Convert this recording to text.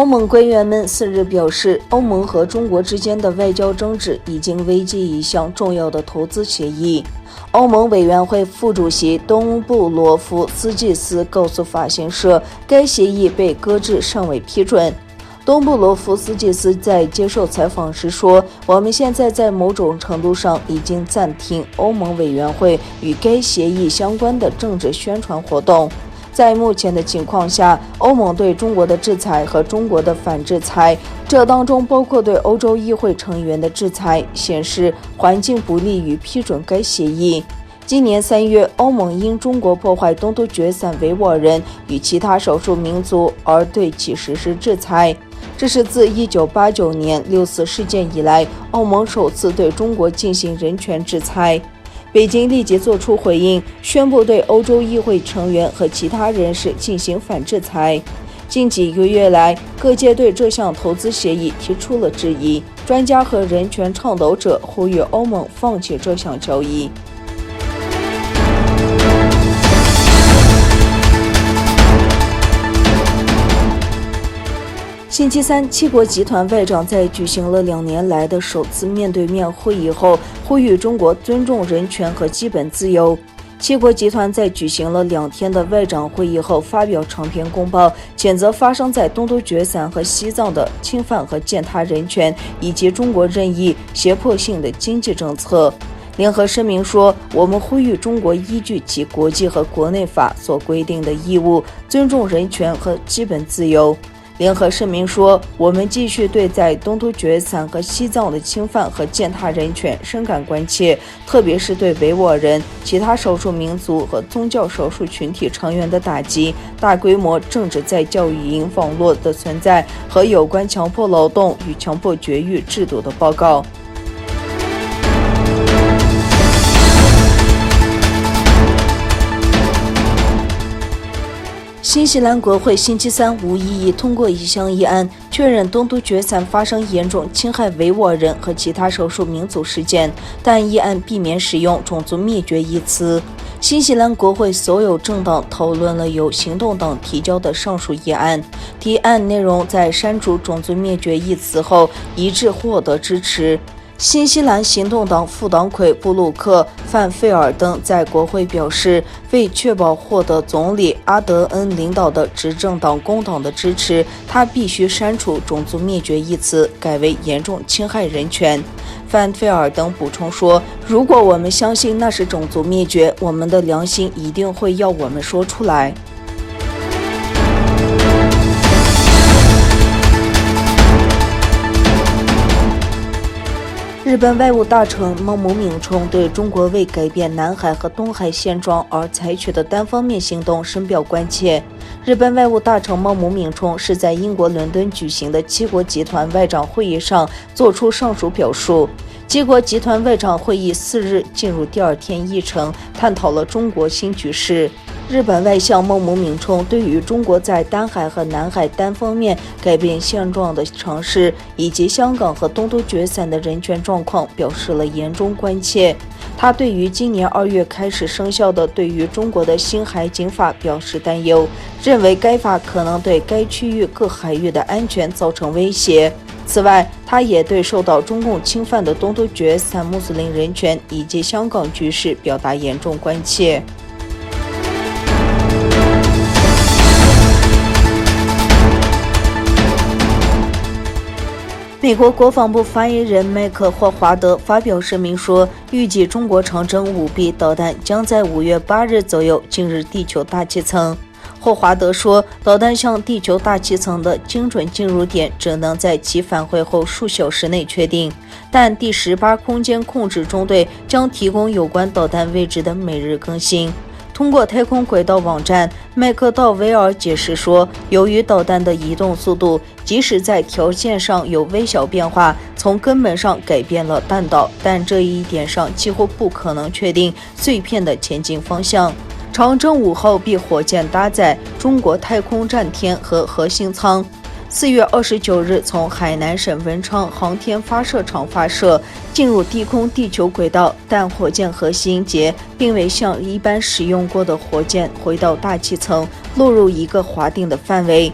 欧盟官员们4日表示，欧盟和中国之间的外交争执已经危及一项重要的投资协议。欧盟委员会副主席东布罗夫斯基斯告诉法新社，该协议被搁置，尚未批准。东布罗夫斯基斯在接受采访时说：“我们现在在某种程度上已经暂停欧盟委员会与该协议相关的政治宣传活动。在目前的情况下，欧盟对中国的制裁和中国的反制裁，这当中包括对欧洲议会成员的制裁，显示环境不利于批准该协议。”今年3月，欧盟因中国破坏东突厥散维吾尔人与其他少数民族而对其实施制裁。这是自1989年6·4事件以来，欧盟首次对中国进行人权制裁。北京立即作出回应，宣布对欧洲议会成员和其他人士进行反制裁。近几个月来，各界对这项投资协议提出了质疑，专家和人权倡导者呼吁欧盟放弃这项交易。星期三，七国集团外长在举行了2年来的首次面对面会议后，呼吁中国尊重人权和基本自由。七国集团在举行了2天的外长会议后，发表长篇公报，谴责发生在东突厥散和西藏的侵犯和践踏人权，以及中国任意胁迫性的经济政策。联合声明说：“我们呼吁中国依据其国际和国内法所规定的义务，尊重人权和基本自由。”联合声明说：“我们继续对在东突厥散和西藏的侵犯和践踏人权深感关切，特别是对维吾尔人、其他少数民族和宗教少数群体成员的打击、大规模政治再教育营网络的存在和有关强迫劳动与强迫绝育制度的报告。”新西兰国会星期三无异议通过一项议案，确认东突厥散发生严重侵害维吾尔人和其他少数民族事件，但议案避免使用种族灭绝一词。新西兰国会所有政党讨论了由行动党提交的上述议案，提案内容在删除种族灭绝一词后一致获得支持。新西兰行动党副党魁布鲁克·范费尔登在国会表示，为确保获得总理阿德恩领导的执政党工党的支持，他必须删除种族灭绝一词，改为严重侵害人权。范费尔登补充说：“如果我们相信那是种族灭绝，我们的良心一定会要我们说出来。”日本外务大臣茂木敏充对中国为改变南海和东海现状而采取的单方面行动深表关切。日本外务大臣茂木敏充是在英国伦敦举行的七国集团外长会议上作出上述表述。七国集团外长会议4日进入第2天议程，探讨了中国新局势。日本外相茂木敏充对于中国在丹海和南海单方面改变现状的尝试，以及香港和东突厥散的人权状况表示了严重关切。他对于今年2月开始生效的对于中国的新海警法表示担忧，认为该法可能对该区域各海域的安全造成威胁。此外，他也对受到中共侵犯的东突厥散穆斯林人权以及香港局势表达严重关切。美国国防部发言人麦克霍华德发表声明说，预计中国长征5B 导弹将在5月8日左右进入地球大气层。霍华德说，导弹向地球大气层的精准进入点只能在其返回后数小时内确定，但第18空间控制中队将提供有关导弹位置的每日更新。通过太空轨道网站，麦克道维尔解释说，由于导弹的移动速度，即使在条件上有微小变化，从根本上改变了弹道，但这一点上几乎不可能确定碎片的前进方向。长征5号 B 火箭搭载中国太空站天和核心舱，4月29日从海南省文昌航天发射场发射，进入低空地球轨道，但火箭核心节并未像一般使用过的火箭回到大气层，落入一个划定的范围。